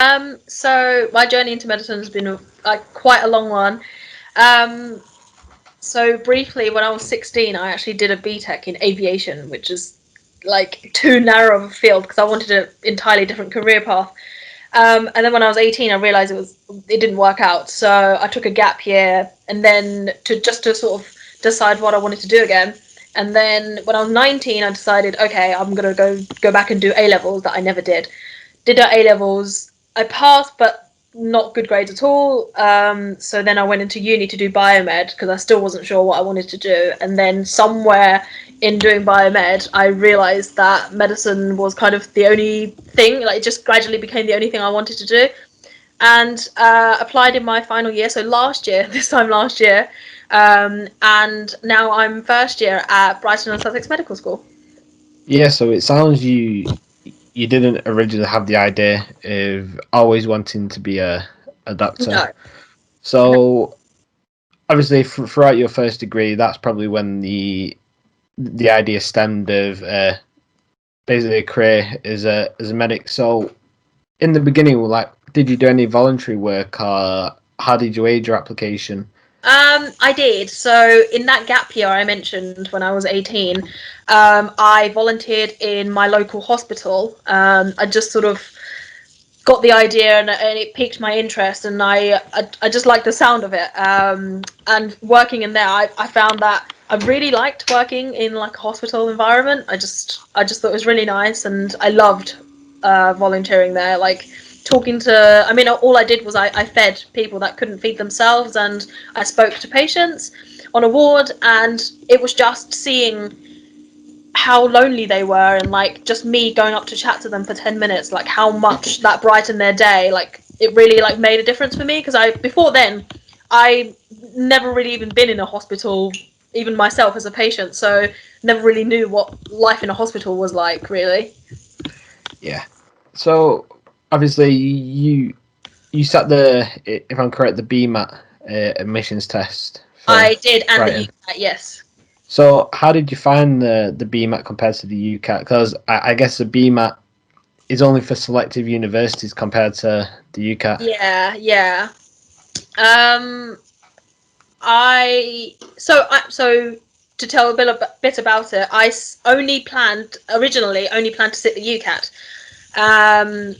So my journey into medicine has been quite a long one. Um, so briefly, when I was 16, I actually did a BTEC in aviation, which is like too narrow of a field because I wanted an entirely different career path. And then when I was 18, I realized it didn't work out. So I took a gap year, and then to sort of decide what I wanted to do again. And then when I was 19, I decided, okay, I'm gonna go back and do A levels that I never did. Did our A levels. I passed, but not good grades at all. So then I went into uni to do biomed because I still wasn't sure what I wanted to do. And then somewhere in doing biomed, I realized that medicine was kind of the only thing. Like, it just gradually became the only thing I wanted to do. And applied in my final year. So last year, this time last year. And now I'm first year at Brighton and Sussex Medical School. Yeah, so it sounds you didn't originally have the idea of always wanting to be a doctor. No, no. So obviously, throughout your first degree, that's probably when the idea stemmed of basically a career as a medic. So in the beginning, like, did you do any voluntary work, or how did you aid your application? I did. So in that gap year I mentioned when I was 18, I volunteered in my local hospital. I just sort of got the idea, and it piqued my interest, and I just liked the sound of it. And working in there, I found that I really liked working in like a hospital environment. I just thought it was really nice, and I loved volunteering there. Like, talking to, I mean, all I did was I fed people that couldn't feed themselves, and I spoke to patients on a ward, and it was just seeing how lonely they were, and like just me going up to chat to them for 10 minutes, like how much that brightened their day. Like, it really like made a difference for me because I before then I never really even been in a hospital, even myself as a patient, so never really knew what life in a hospital was like, really. Yeah. So obviously you sat the, if I'm correct, the BMAT admissions test for I did, and the Brighton. UCAT, yes. So how did you find the BMAT compared to the UCAT? Because I guess the BMAT is only for selective universities compared to the UCAT. Yeah. um so to tell a bit about it, only planned to sit the UCAT.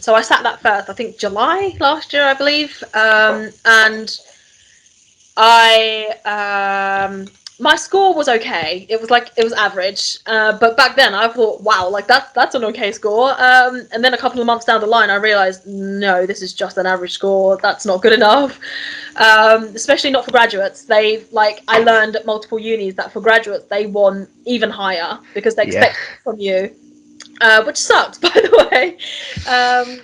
So I sat that first, I think July last year, I believe. And I my score was okay. It was average. But back then I thought, wow, like that's an okay score. And then a couple of months down the line, I realized, no, this is just an average score. That's not good enough. Especially not for graduates. I learned at multiple unis that for graduates they want even higher because they Yeah. expect from you, which sucked, by the way. Um,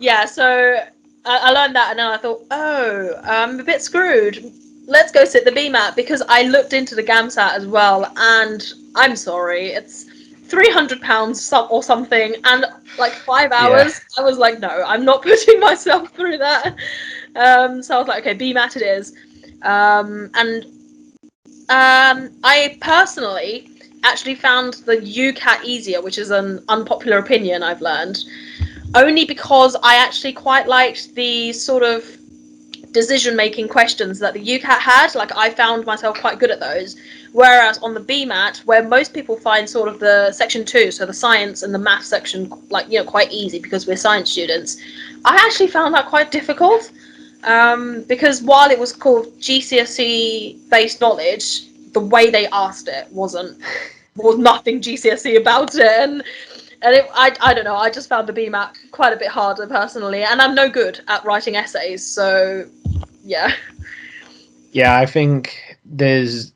yeah, so I learned that, and then I thought, oh, I'm a bit screwed. Let's go sit the BMAT, because I looked into the GAMSAT as well, and I'm sorry, it's £300 or something, and like five Yeah. hours. I was like, no, I'm not putting myself through that. So I was like, okay, BMAT it is. And I personally actually found the UCAT easier, which is an unpopular opinion I've learned, only because I actually quite liked the sort of decision-making questions that the UCAT had. Like, I found myself quite good at those. Whereas on the BMAT, where most people find sort of the section 2, so the science and the math section, like, quite easy because we're science students, I actually found that quite difficult. Because while it was called GCSE based knowledge, the way they asked it was nothing GCSE about it, and I don't know. I just found the BMAT quite a bit harder personally, and I'm no good at writing essays, so yeah. Yeah, I think there's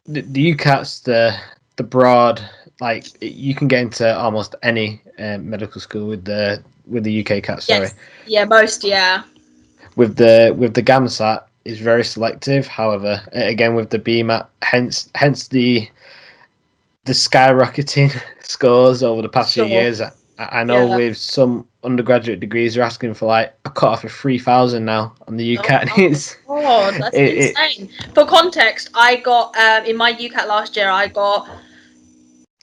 the UCAT's the broad, like, you can get into almost any medical school with the UK CAT. Sorry, Yes. Yeah. Most. Yeah. with the GAMSAT is very selective. However, again with the BMAT, hence the skyrocketing scores over the past few Sure. years. I know Yeah. with some undergraduate degrees, they're asking for like a cut off of 3,000 now on the Oh UCAT. my god, that's It insane. For context, I got in my UCAT last year, I got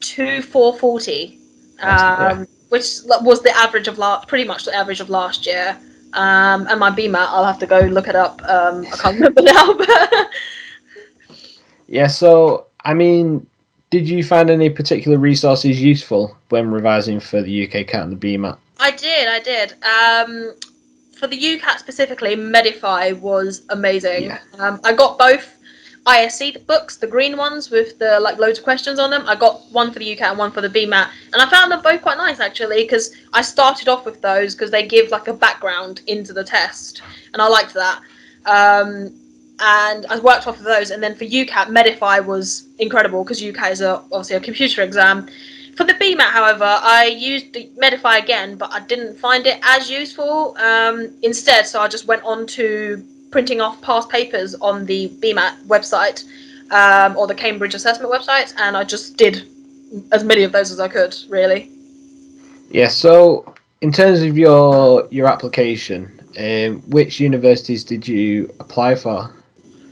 2,440, yeah. which was the average of pretty much the average of last year. And my BMAT, I'll have to go look it up. I can't remember now, but Yeah, so I mean, did you find any particular resources useful when revising for the UK CAT and the BMAT? I did. For the UCAT specifically, Medify was amazing. Yeah. I got both ISC books, the green ones with the like loads of questions on them. I got one for the UCAT and one for the BMAT, and I found them both quite nice actually because I started off with those because they give like a background into the test, and I liked that. And I worked off of those, and then for UCAT, Medify was incredible because UCAT is obviously a computer exam. For the BMAT, however, I used the Medify again, but I didn't find it as useful. Instead, so I just went on to printing off past papers on the BMAT website or the Cambridge Assessment website, and I just did as many of those as I could, really. Yeah, so in terms of your application, which universities did you apply for?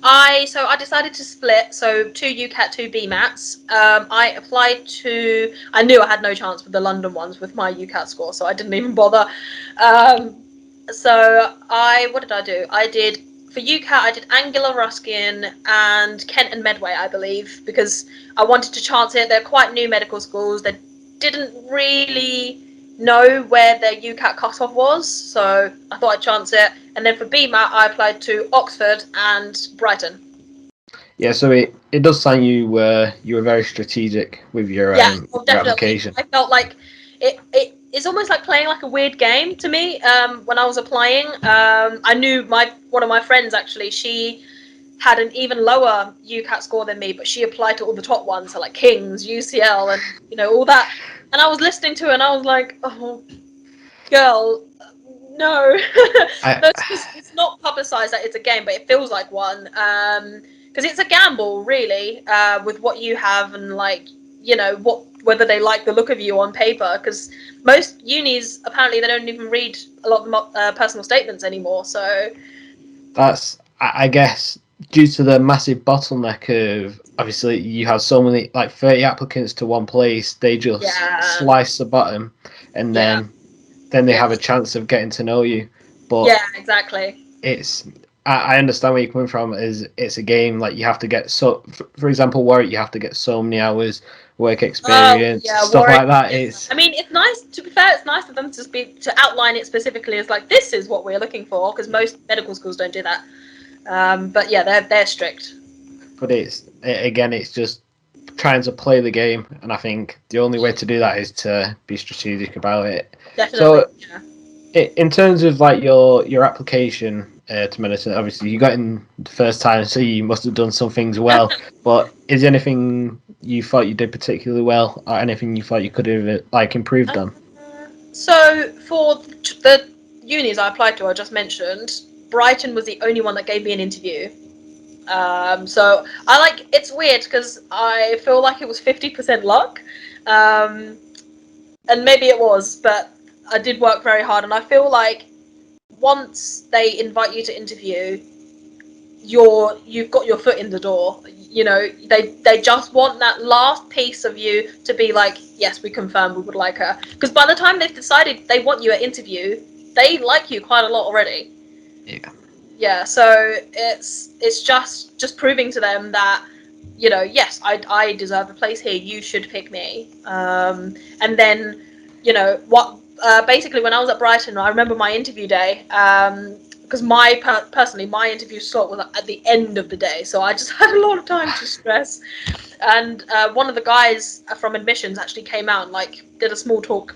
I decided to split, so two UCAT, two BMATs. I applied to. I knew I had no chance with the London ones with my UCAT score, so I didn't even bother. So what did I do? I did for UCAT. I did Anglia Ruskin and Kent and Medway, I believe, because I wanted to chance it. They're quite new medical schools. They didn't really know where their UCAT cutoff was, so I thought I'd chance it. And then for BMAT, I applied to Oxford and Brighton. Yeah, so it does sound you were very strategic with Yeah, well, your definitely. application. I felt like it's almost like playing like a weird game to me. When I was applying, I knew one of my friends actually. She had an even lower UCAT score than me, but she applied to all the top ones, so like King's, UCL, and all that. And I was listening to her, and I was like, "Oh, girl, no." I No, it's not publicized that it's a game, but it feels like one. Because it's a gamble, really, with what you have and like whether they like the look of you on paper. Because most unis apparently they don't even read a lot of personal statements anymore. So that's I guess due to the massive bottleneck of obviously you have so many like 30 applicants to one place, they just yeah, slice the bottom and yeah, then they yeah, have a chance of getting to know you. But yeah, exactly. it's I understand where you're coming from. Is it's a game like you have to get for example Warwick, you have to get so many hours work Oh experience yeah, stuff Warwick. like that. Yeah. It's I mean, it's nice. To be fair, it's nice of them to outline it specifically as like this is what we're looking for because most medical schools don't do that. But yeah, they're strict. but again it's just trying to play the game, and I think the only way to do that is to be strategic about it. Definitely. So Yeah. in terms of like your application to medicine, obviously you got in the first time, so you must have done some things well. But is there anything you thought you did particularly well, or anything you thought you could have like improved on? So for the unis I applied to, I just mentioned, Brighton was the only one that gave me an interview. So I like it's weird because I feel like it was 50% luck, um, and maybe it was, but I did work very hard, and I feel like once they invite you to interview, you've got your foot in the door. They just want that last piece of you to be like, yes, we confirm we would like her. Because by the time they've decided they want you at interview, they like you quite a lot already. Yeah. Yeah, so it's just proving to them that yes, I deserve a place here. You should pick me. And then what basically when I was at Brighton, I remember my interview day. Because personally, my interview slot was at the end of the day, so I just had a lot of time to stress. And one of the guys from admissions actually came out and like did a small talk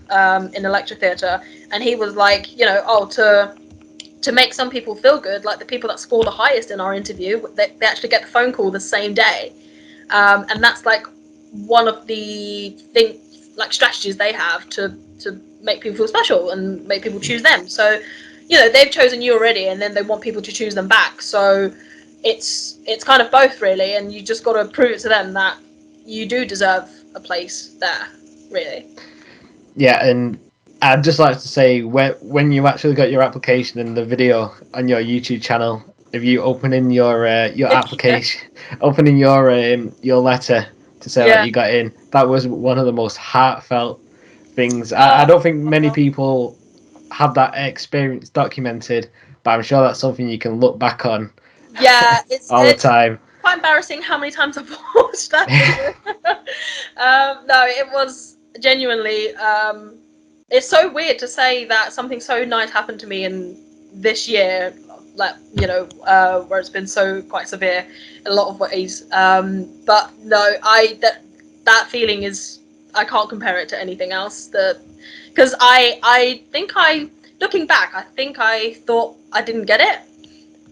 in the lecture theatre, and he was like, oh, to make some people feel good, like the people that score the highest in our interview, they actually get the phone call the same day, and that's like one of the strategies they have to make people feel special and make people choose them. So they've chosen you already, and then they want people to choose them back. So it's kind of both really, and you just got to prove it to them that you do deserve a place there, really. Yeah, and I'd just like to say when you actually got your application and the video on your YouTube channel of you opening your Yeah, application, opening your letter to say that yeah. you got in, that was one of the most heartfelt things. I Oh, don't think many people have that experience documented, but I'm sure that's something you can look back on Yeah, all the time. quite embarrassing how many times I've watched that video. No, it was genuinely. It's so weird to say that something so nice happened to me in this year, like where it's been so quite severe in a lot of ways. But no, that feeling is, I can't compare it to anything else. Because I think looking back, I think I thought I didn't get it.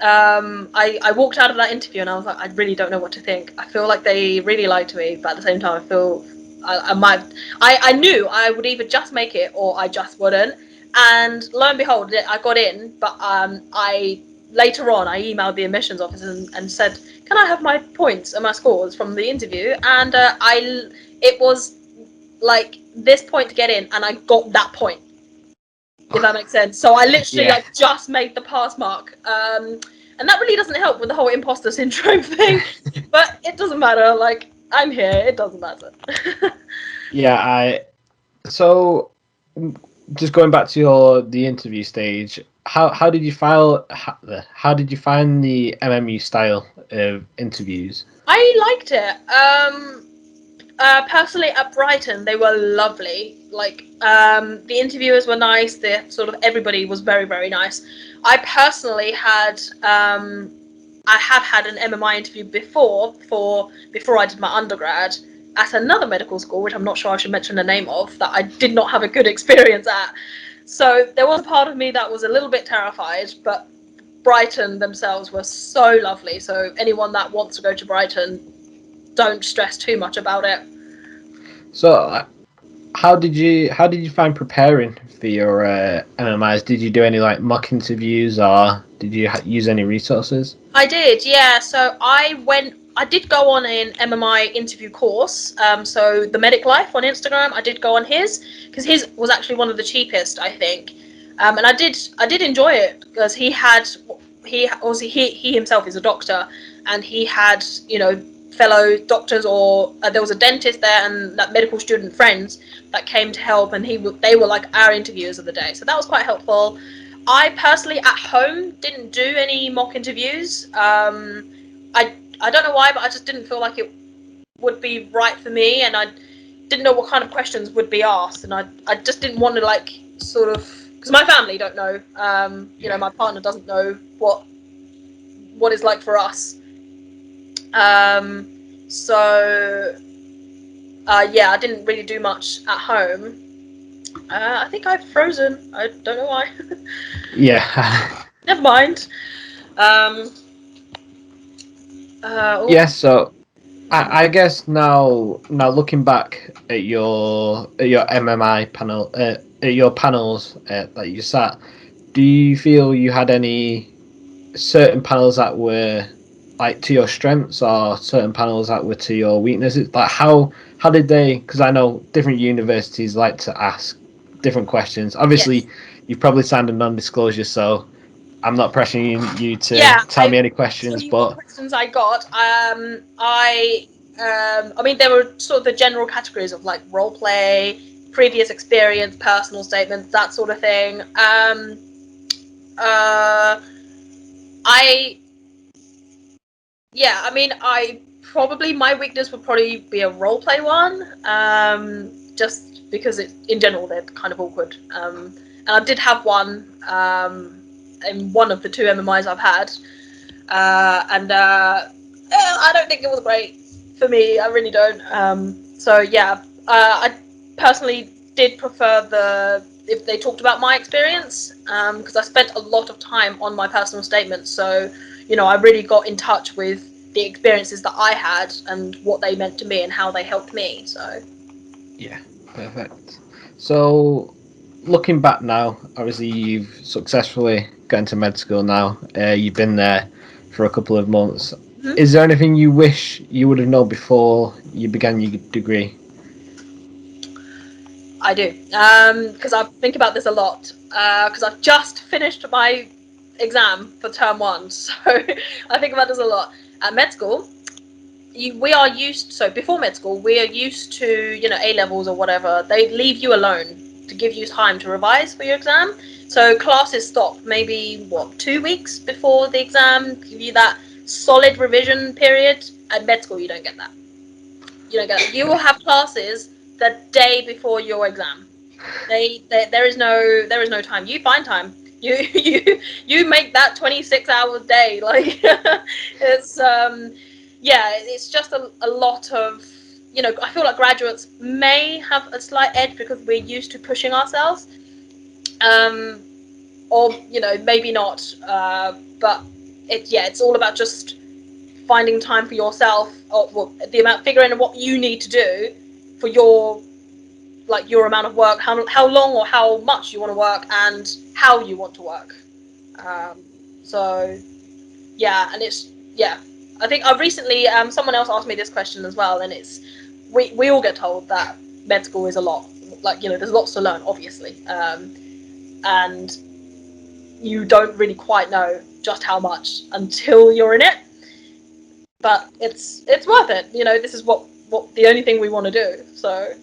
I walked out of that interview and I was like, I really don't know what to think. I feel like they really lied to me, but at the same time, I feel I might. I knew I would either just make it or I just wouldn't. And lo and behold, I got in. But I later on I emailed the admissions office and said, "Can I have my points and my scores from the interview?" And it was like this point to get in, and I got that point, if that makes sense. So I literally Yeah. like just made the pass mark, and that really doesn't help with the whole imposter syndrome thing. But it doesn't matter. Like, I'm here. It doesn't matter. Yeah, so just going back to the interview stage, how did you how did you find the MMU style of interviews? I liked it. Personally, at Brighton, they were lovely. Like, the interviewers were nice. The sort of everybody was very, very nice. I personally had, I have had an MMI interview before I did my undergrad at another medical school, which I'm not sure I should mention the name of, that I did not have a good experience at. So there was a part of me that was a little bit terrified, but Brighton themselves were so lovely. So anyone that wants to go to Brighton, don't stress too much about it. So how did you find preparing for your MMIs? Did you do any like mock interviews or did you use any resources? I did, yeah. So I did go on an MMI interview course. So the Medic Life on Instagram, I did go on his because his was actually one of the cheapest, I think. And I did enjoy it because he obviously he himself is a doctor, and he had fellow doctors, or there was a dentist there and that medical student friends that came to help, and they were like our interviewers of the day. So that was quite helpful. I personally at home didn't do any mock interviews. I don't know why, but I just didn't feel like it would be right for me, and I didn't know what kind of questions would be asked, and I just didn't want to like sort of, because my family don't know. My partner doesn't know what it's like for us. Um, so yeah, I didn't really do much at home. I think I've frozen. I don't know why. Yeah. Never mind. Um, oh, Yeah, so I guess now looking back at your MMI panel at your panels that you sat, do you feel you had any certain panels that were like to your strengths or certain panels that were to your weaknesses? Like how did they? Because I know different universities like to ask different questions. yes. Obviously, you've probably signed a non-disclosure, so I'm not pressuring you to Yeah, tell I me any tell questions. you what But questions I got. I mean, there were sort of the general categories of like role play, previous experience, personal statements, that sort of thing. Uh, I Yeah, I mean, I probably my weakness would probably be a role play one, just because in general they're kind of awkward. And I did have one in one of the two MMIs I've had, and I don't think it was great for me. I really don't. So yeah, I personally did prefer if they talked about my experience, because I spent a lot of time on my personal statements. So I really got in touch with the experiences that I had and what they meant to me and how they helped me. So yeah, perfect. So looking back now, obviously you've successfully got into med school now. You've been there for a couple of months. mhm. Is there anything you wish you would have known before you began your degree? I do, because I think about this a lot. Because I've just finished my exam for term one, so I think about this a lot. At med school, we are used, so before med school we are used to A levels or whatever, they leave you alone. to give you time to revise for your exam. So classes stop maybe 2 weeks before the exam, give you that solid revision period. At med school, you don't get that. You don't get that. You will have classes the day before your exam. There is no time. You find time. You make that 26-hour day. Like it's it's just a lot of, I feel like graduates may have a slight edge because we're used to pushing ourselves, or maybe not, but it's all about just finding time for yourself, or figuring out what you need to do for your amount of work, how long or how much you want to work, and how you want to work. So and I think I've recently, someone else asked me this question as well, and it's we all get told that med school is a lot, there's lots to learn, obviously, and you don't really quite know just how much until you're in it, but it's worth it. This is what the only thing we want to do. So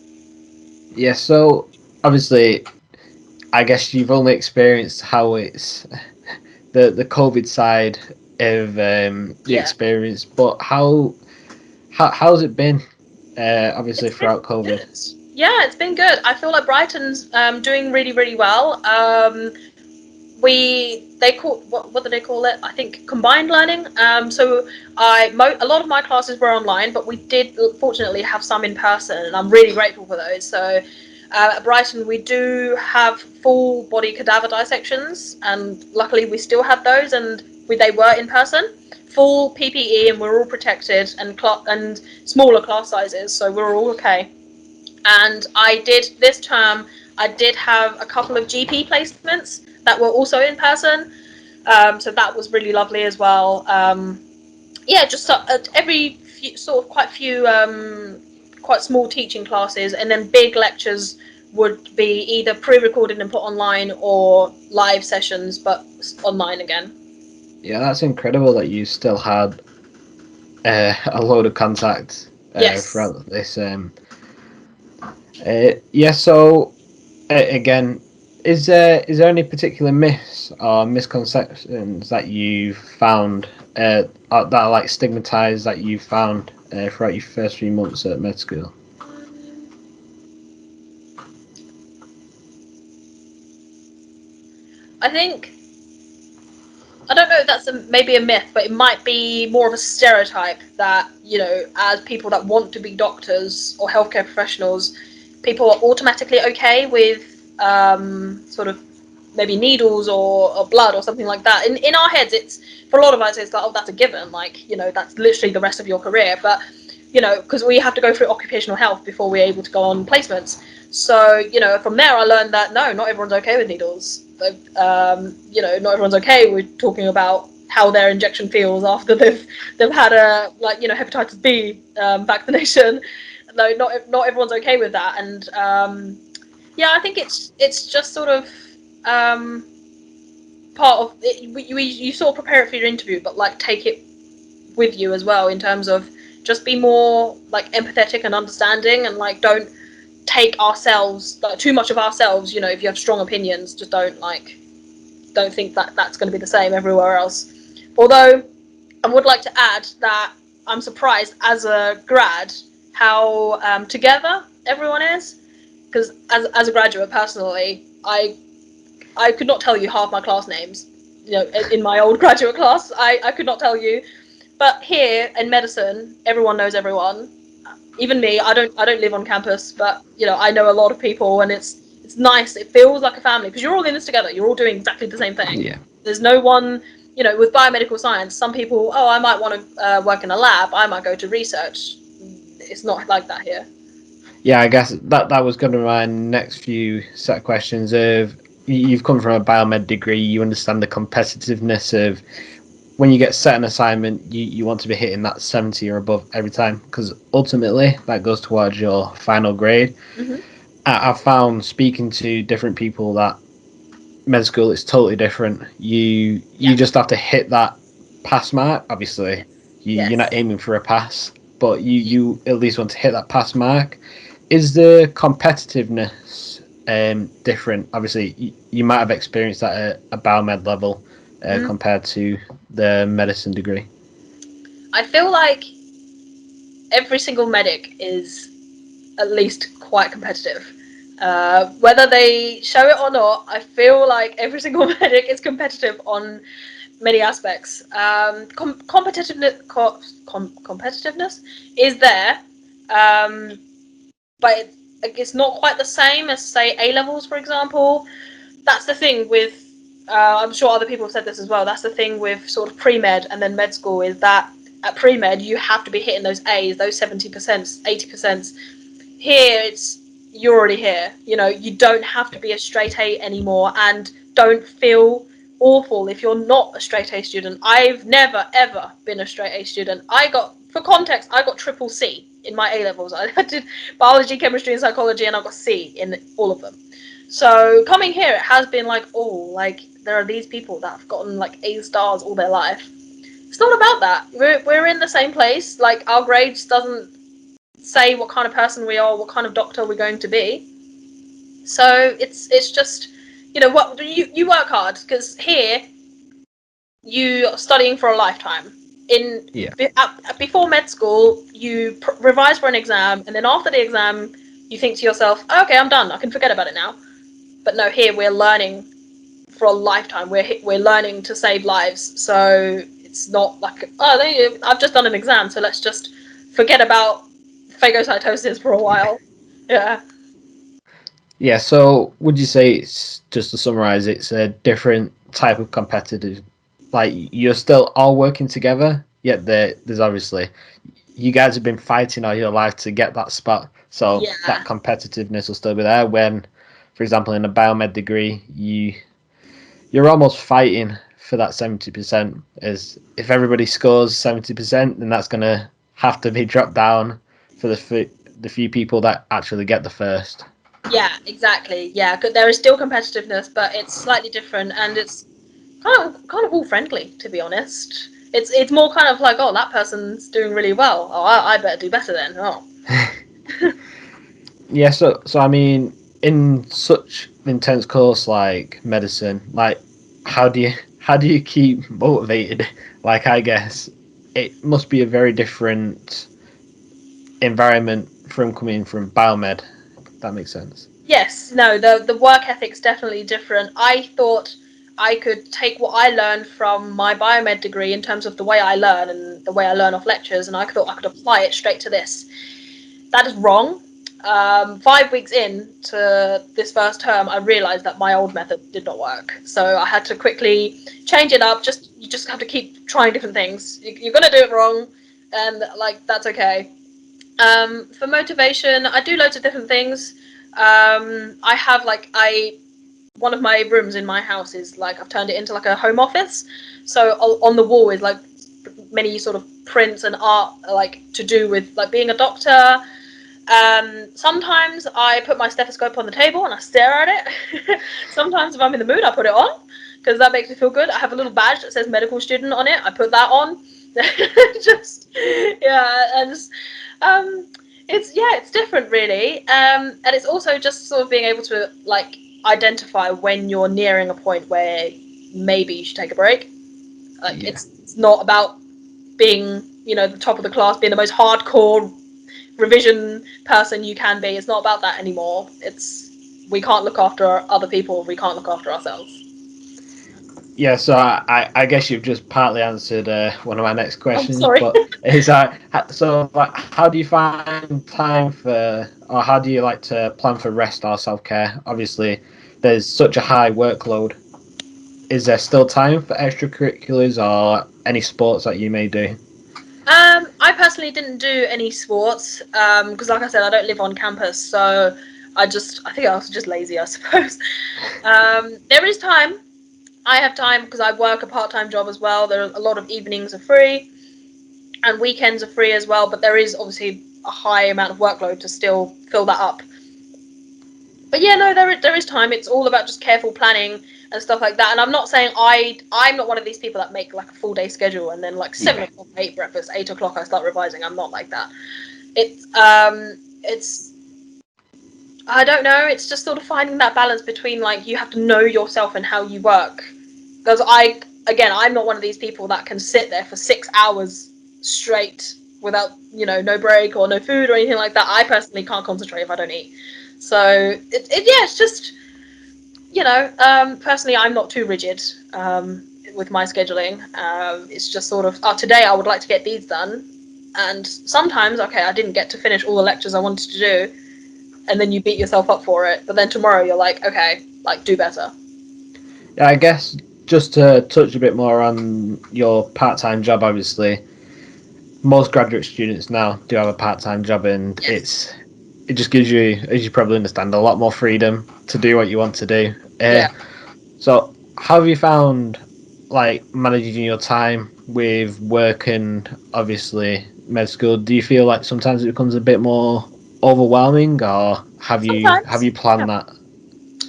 Yeah, so obviously, I guess you've only experienced how it's the COVID side of the experience, but how's it been? Obviously, throughout COVID. Good. Yeah, it's been good. I feel like Brighton's doing really, really well. They call what do they call it? I think combined learning. So a lot of my classes were online, but we did fortunately have some in person, and I'm really grateful for those. So at Brighton, we do have full body cadaver dissections, and luckily we still had those, and they were in person, full PPE, and we're all protected, and smaller class sizes, so we're all okay. And this term, I did have a couple of GP placements that were also in person, so that was really lovely as well. Just every few, sort of quite few, quite small teaching classes, and then big lectures would be either pre-recorded and put online, or live sessions but online again. Yeah, that's incredible that you still had a load of contact throughout this. So again, is there any particular myths or misconceptions that you've found that are like stigmatized, that you've found throughout your first 3 months at med school? I think, I don't know if that's maybe a myth, but it might be more of a stereotype that, as people that want to be doctors or healthcare professionals, people are automatically okay with sort of maybe needles or blood or something like that. In our heads, it's, for a lot of us, it's like, oh, that's a given. Like, that's literally the rest of your career. But, because we have to go through occupational health before we're able to go on placements. So, from there, I learned that no, not everyone's okay with needles. Not everyone's okay with talking about how their injection feels after they've had a hepatitis B vaccination. No, not everyone's okay with that, and I think it's just sort of part of it. You sort of prepare it for your interview, but take it with you as well, in terms of just be more empathetic and understanding, and don't take ourselves, too much of ourselves. If you have strong opinions, just don't think that that's going to be the same everywhere else. Although I would like to add that I'm surprised as a grad how together everyone is, because as a graduate, personally, I could not tell you half my class names. In my old graduate class, I could not tell you. But here in medicine, everyone knows everyone. Even me, I don't live on campus, but I know a lot of people, and it's nice. It feels like a family because you're all in this together. You're all doing exactly the same thing. Yeah. There's no one, with biomedical science, some people, oh, I might want to work in a lab. I might go to research. It's not like that here. Yeah, I guess that was going to be my next few set of questions. Of you've come from a biomed degree, you understand the competitiveness of when you get set an assignment, you want to be hitting that 70 or above every time, because ultimately that goes towards your final grade. Mm-hmm. I've found, speaking to different people, that med school is totally different. You just have to hit that pass mark. Obviously, you're not aiming for a pass, but you at least want to hit that pass mark. Is the competitiveness different? Obviously, you might have experienced that at a biomed level compared to the medicine degree. I feel like every single medic is at least quite competitive. Whether they show it or not, I feel like every single medic is competitive on many aspects. Competitiveness is there, but it's not quite the same as, say, A levels, for example. That's the thing with. I'm sure other people have said this as well. That's the thing with sort of pre-med and then med school, is that at pre-med you have to be hitting those A's, those 70%, 80%. Here it's you're already here. You don't have to be a straight A anymore, and don't feel awful if you're not a straight A student. I've never ever been a straight A student. For context, I got triple C in my A levels. I did biology, chemistry, and psychology, and I got C in all of them. So coming here, it has been like, oh, like there are these people that have gotten like A stars all their life. It's not about that. We're in the same place. Like our grades doesn't say what kind of person we are, what kind of doctor we're going to be. So it's just, what you work hard, because here you are studying for a lifetime. Before med school, you revise for an exam, and then after the exam, you think to yourself, oh, okay, I'm done. I can forget about it now. But no, here we're learning for a lifetime. We're learning to save lives. So it's not like, oh, I've just done an exam, so let's just forget about phagocytosis for a while. Yeah. Yeah, so would you say it's, just to summarize, it's a different type of competitive, like you're still all working together, yet there's obviously, you guys have been fighting all your life to get that spot, so Yeah. that competitiveness will still be there. When, for example, in a biomed degree, you're almost fighting for that 70%, as if everybody scores 70%, then that's going to have to be dropped down for the few people that actually get the first. Yeah, exactly. Yeah, there is still competitiveness, but it's slightly different, and it's kind of all friendly, to be honest. It's more kind of like, oh, that person's doing really well. Oh, I better do better then. Oh. Yeah, so I mean, in such an intense course like medicine, like how do you keep motivated? Like, I guess it must be a very different environment from coming from biomed. That makes sense. Yes, no, the work ethic's definitely different. I thought I could take what I learned from my biomed degree in terms of the way I learn and the way I learn off lectures, and I thought I could apply it straight to this. That is wrong. 5 weeks in to this first term, I realised that my old method did not work. So I had to quickly change it up. You just have to keep trying different things. You're gonna do it wrong, and like that's okay. For motivation, I do loads of different things. I have one of my rooms in my house is like I've turned it into like a home office. So on the wall is like many sort of prints and art like to do with like being a doctor. Sometimes I put my stethoscope on the table and I stare at it. Sometimes if I'm in the mood, I put it on because that makes me feel good. I have a little badge that says medical student on it. I put that on. Just yeah, and just, it's different really. And it's also just sort of being able to like identify when you're nearing a point where maybe you should take a break. Like Yeah. it's not about being the top of the class, being the most hardcore revision person you can be. It's not about that anymore. It's we can't look after other people. We can't look after ourselves. Yeah, so I guess you've just partly answered one of my next I'm questions, sorry. but is so like how do you find time for, or how do you like to plan for rest or self care? Obviously, there's such a high workload. Is there still time for extracurriculars or any sports that you may do? I personally didn't do any sports because, like I said, I don't live on campus, so I think I was just lazy, I suppose. There is time. I have time because I work a part-time job as well. There are a lot of evenings are free, and weekends are free as well. But there is obviously a high amount of workload to still fill that up. But yeah, no, there is time. It's all about just careful planning and stuff like that. And I'm not saying I'm not one of these people that make like a full day schedule and then like Yeah. 7 o'clock I eat breakfast, 8 o'clock I start revising. I'm not like that. It's I don't know. It's just sort of finding that balance between like you have to know yourself and how you work. Because I'm not one of these people that can sit there for 6 hours straight without, no break or no food or anything like that. I personally can't concentrate if I don't eat. So yeah, it's just, personally, I'm not too rigid with my scheduling. It's just sort of, today I would like to get these done. And sometimes, okay, I didn't get to finish all the lectures I wanted to do, and then you beat yourself up for it. But then tomorrow you're like, okay, like do better. Yeah, I guess just to touch a bit more on your part-time job, obviously, most graduate students now do have a part-time job, and Yes. it just gives you, as you probably understand, a lot more freedom to do what you want to do. Yeah. So, how have you found like managing your time with work and obviously med school? Do you feel like sometimes it becomes a bit more overwhelming, or have Sometimes. you planned that?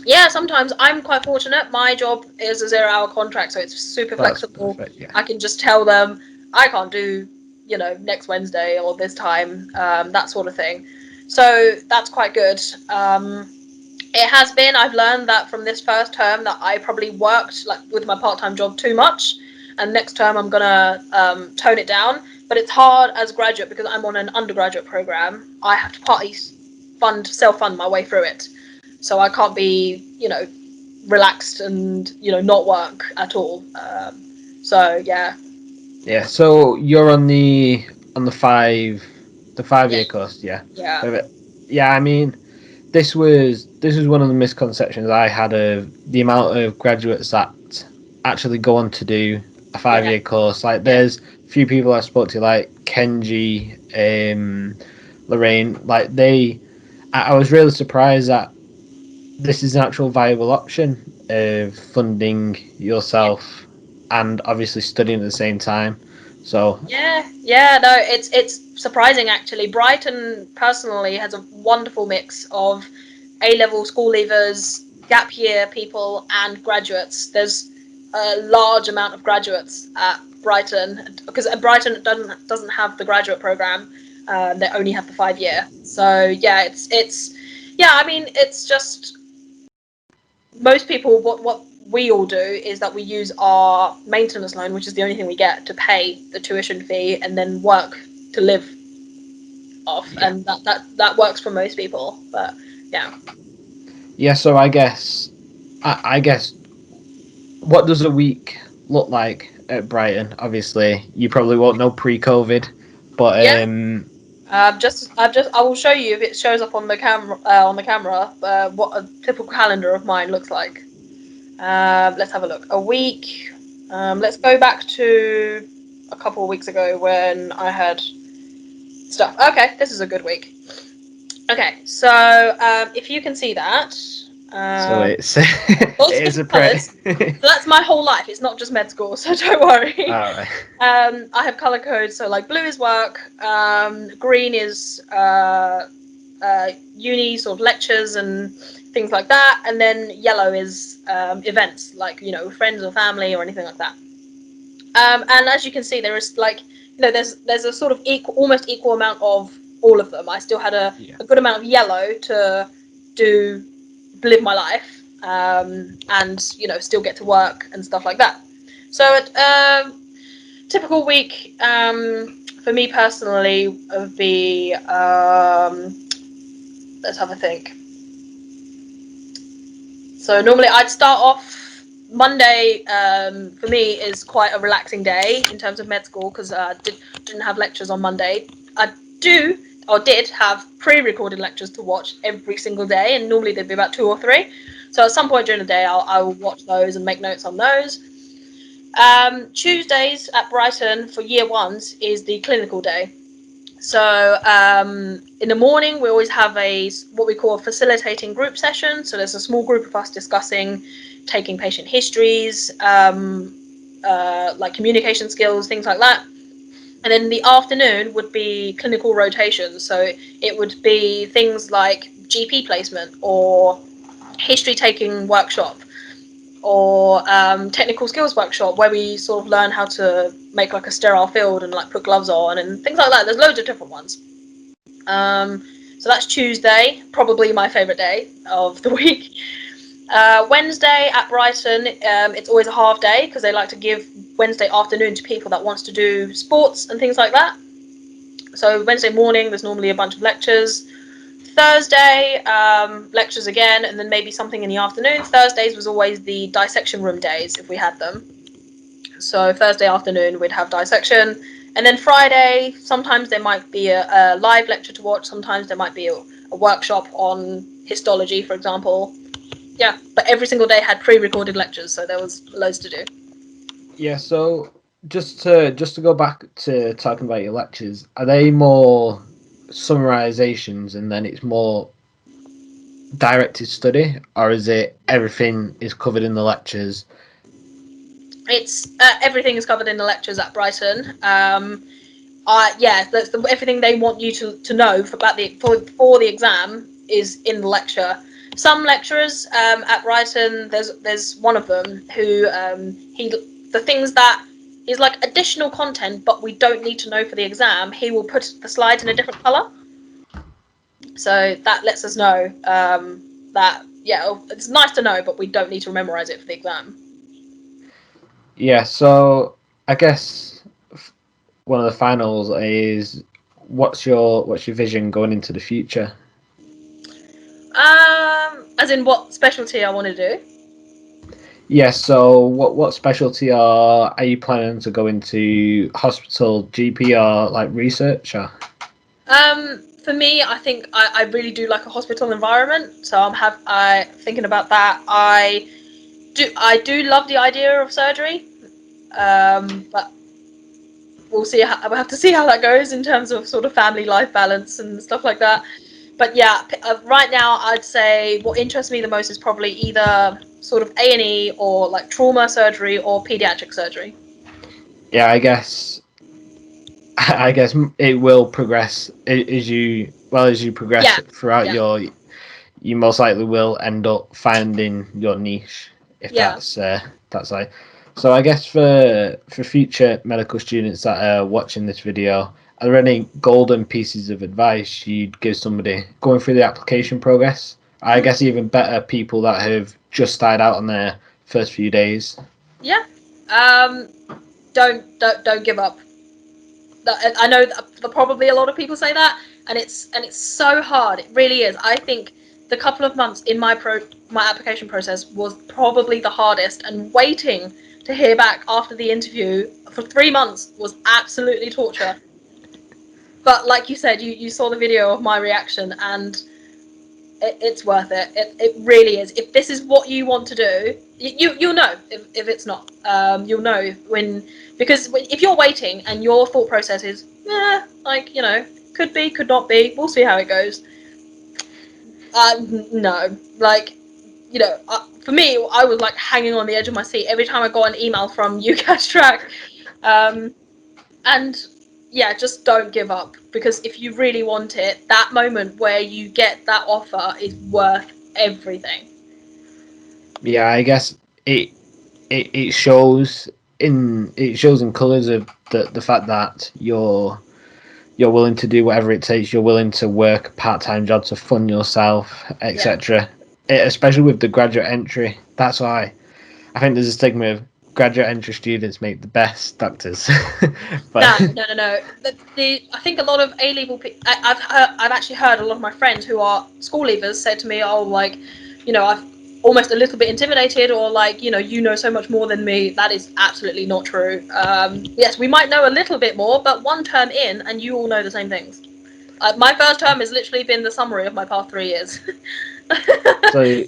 Yeah, sometimes I'm quite fortunate. My job is a 0 hour contract, so it's super That's flexible. perfect. Yeah. I can just tell them I can't do, next Wednesday or this time, that sort of thing. So that's quite good. It has been. I've learned that from this first term that I probably worked like with my part-time job too much, and next term I'm gonna tone it down. But it's hard as a graduate because I'm on an undergraduate program. I have to partly self-fund my way through it, so I can't be relaxed and not work at all. So yeah, Yeah. So you're on the five yeah, year course. Yeah. yeah, Perfect. Yeah. I mean, this was one of the misconceptions I had of the amount of graduates that actually go on to do a yeah, 5 year course. Like, yeah, there's a few people I spoke to, like Kenji, Lorraine. Like, I was really surprised that this is an actual viable option of funding yeah. yourself and obviously studying at the same time. So Yeah, no, it's surprising actually. Brighton personally has a wonderful mix of A-level school leavers, gap year people, and graduates. There's a large amount of graduates at Brighton because Brighton doesn't have the graduate program. They only have the 5 year. So yeah, it's yeah. I mean, it's just most people what we all do is that we use our maintenance loan, which is the only thing we get to pay the tuition fee, and then work to live off, yeah, and that works for most people. But yeah, yeah. So I guess what does a week look like at Brighton? Obviously, you probably won't know pre-COVID, but yeah. I will show you if it shows up on the camera what a typical calendar of mine looks like. Let's have a look. A week. Let's go back to a couple of weeks ago when I had stuff. Okay, this is a good week. Okay, so if you can see that, so um, it's it lots of is a different colours. So that's my whole life. It's not just med school, so don't worry. all right. I have color codes. So like blue is work, green is uni sort of lectures and things like that, and then yellow is events like friends or family or anything like that. And as you can see, there is like there's a sort of almost equal amount of all of them. I still had Yeah. a good amount of yellow to do live my life, and still get to work and stuff like that. So typical week for me personally would be let's have a think. So normally I'd start off Monday. For me is quite a relaxing day in terms of med school because didn't have lectures on Monday. I do or did have pre-recorded lectures to watch every single day, and normally there'd be about two or three. So at some point during the day, I will watch those and make notes on those. Tuesdays at Brighton for year ones is the clinical day. So in the morning, we always have what we call a facilitating group session. So there's a small group of us discussing, taking patient histories, like communication skills, things like that. And then the afternoon would be clinical rotations. So it would be things like GP placement or history taking workshop or technical skills workshop where we sort of learn how to make like a sterile field and like put gloves on and things like that. There's loads of different ones. Um, So that's Tuesday, probably my favourite day of the week. Wednesday at Brighton, it's always a half day because they like to give Wednesday afternoon to people that wants to do sports and things like that. So Wednesday morning, there's normally a bunch of lectures. Thursday, lectures again, and then maybe something in the afternoon. Thursdays was always the dissection room days if we had them. So Thursday afternoon, we'd have dissection. And then Friday, sometimes there might be a live lecture to watch. Sometimes there might be a workshop on histology, for example. Yeah, but every single day had pre-recorded lectures, so there was loads to do. Yeah, so just to go back to talking about your lectures, are they more summarizations and then it's more directed study, or is it everything is covered in the lectures? It's everything is covered in the lectures at Brighton. Yeah, that's everything they want you to know about for the exam is in the lecture. Some lecturers at Brighton, there's one of them who the things that is like additional content, but we don't need to know for the exam. He will put the slides in a different color, so that lets us know that yeah, it's nice to know, but we don't need to memorize it for the exam. Yeah, so I guess one of the finals is what's your vision going into the future? As in what specialty I want to do. Yeah, so what specialty are you planning to go into? Hospital, GP, or like research? Or? For me, I think I really do like a hospital environment, so I thinking about that. I do love the idea of surgery, but we'll have to see how that goes in terms of sort of family life balance and stuff like that. But yeah, right now I'd say what interests me the most is probably either sort of A&E or like trauma surgery or pediatric surgery. Yeah, I guess it will progress as you Yeah, progress throughout yeah, you most likely will end up finding your niche if yeah. that's like. So I guess for future medical students that are watching this video, are there any golden pieces of advice you'd give somebody going through the application progress? I Mm, guess even better, people that have just started out on their first few days. yeah. Um, don't give up. I know that probably a lot of people say that, and it's so hard. It really is. I think the couple of months in my application process was probably the hardest, and waiting to hear back after the interview for 3 months was absolutely torture. But like you said, you saw the video of my reaction, and it's worth it. It really is. If this is what you want to do, you'll know if it's not. You'll know when, because if you're waiting and your thought process is, like, could be, could not be. We'll see how it goes. No, like, for me, I was like hanging on the edge of my seat every time I got an email from UCAS track, um, and yeah, just don't give up, because if you really want it, that moment where you get that offer is worth everything. Yeah, I guess it shows in colours of the fact that you're willing to do whatever it takes. You're willing to work a part-time job to fund yourself, Yeah. etc. Especially with the graduate entry. That's why I think there's a stigma of graduate entry students make the best doctors. But No, no, no, no. I think a lot of A level. I've actually heard a lot of my friends who are school leavers say to me, "Oh, like, I've almost a little bit intimidated, or like, you know so much more than me." That is absolutely not true. Yes, we might know a little bit more, but one term in, and you all know the same things. My first term has literally been the summary of my past 3 years. so,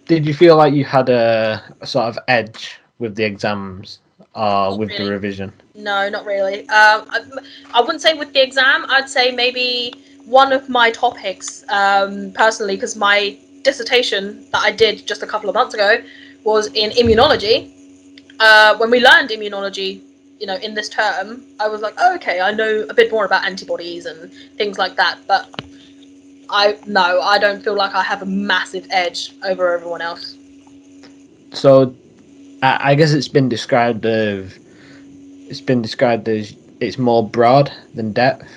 did you feel like you had a sort of edge with the exams or Not with the really. revision? No, not really. I wouldn't say with the exam. I'd say maybe one of my topics, personally, because my dissertation that I did just a couple of months ago was in immunology. When we learned immunology, in this term, I was like, oh, okay, I know a bit more about antibodies and things like that. But I don't feel like I have a massive edge over everyone else. So, I guess it's been described as it's more broad than depth.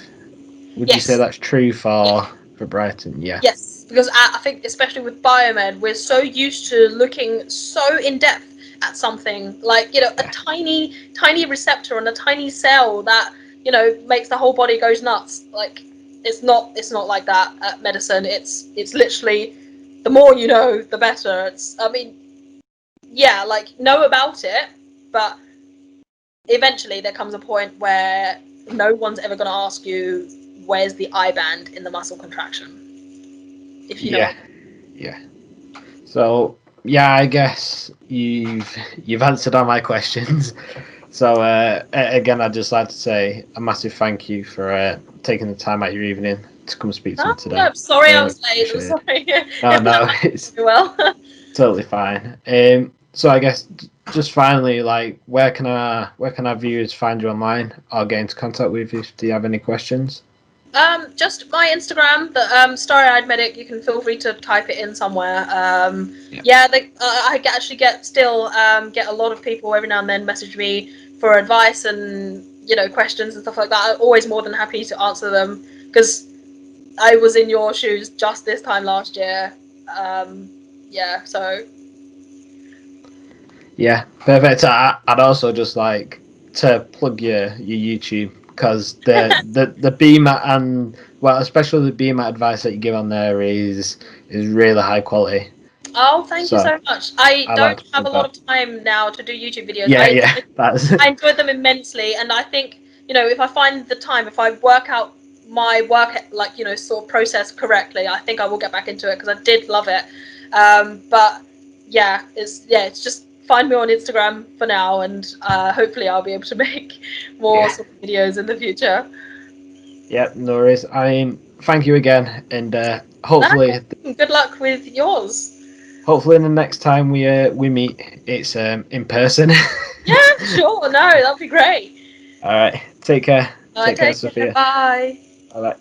Would you say Yes. that's true Yeah. for for Brighton, yeah. Yes, because I think especially with biomed, we're so used to looking so in depth at something like, you know, a tiny receptor on a tiny cell that, you know, makes the whole body goes nuts. Like it's not like that at medicine. It's literally the more you know, the better. I mean, yeah, like know about it, but eventually there comes a point where no one's ever going to ask you where's the I band in the muscle contraction, if you know what. Yeah. So yeah, I guess you've answered all my questions. So again, I'd just like to say a massive thank you for taking the time out of your evening to come speak to me Oh, today. no, sorry I Very was much late. I'm appreciated. sorry. No, It no, went it's very well. totally fine. So I guess just finally, like, where can our viewers find you online or get into contact with you if you have any questions? Just my Instagram, the Starry-Eyed Medic. You can feel free to type it in somewhere. Yeah. Yeah, actually get a lot of people every now and then message me for advice and, you know, questions and stuff like that. I'm always more than happy to answer them because I was in your shoes just this time last year. Yeah, so Yeah, perfect. I'd also just like to plug your YouTube because the BMAT and well, especially the BMAT advice that you give on there is really high quality. oh, thank you So so much. I I'd like don't to have a plug lot that. of time now to do YouTube videos. Yeah, that's I enjoyed them immensely, and I think, you know, if I find the time, if I work out my work, like, you know, sort of process correctly, I think I will get back into it because I did love it. But it's just find me on Instagram for now, and hopefully I'll be able to make more yeah. sort of videos in the future. Yep, no worries. I mean, thank you again, and No, hopefully, good luck with yours. hopefully, the next time we meet, it's in person. Yeah, sure. No, that'd be great. All right, take care. All right, Take care, take care. Sophia. Bye. Bye bye.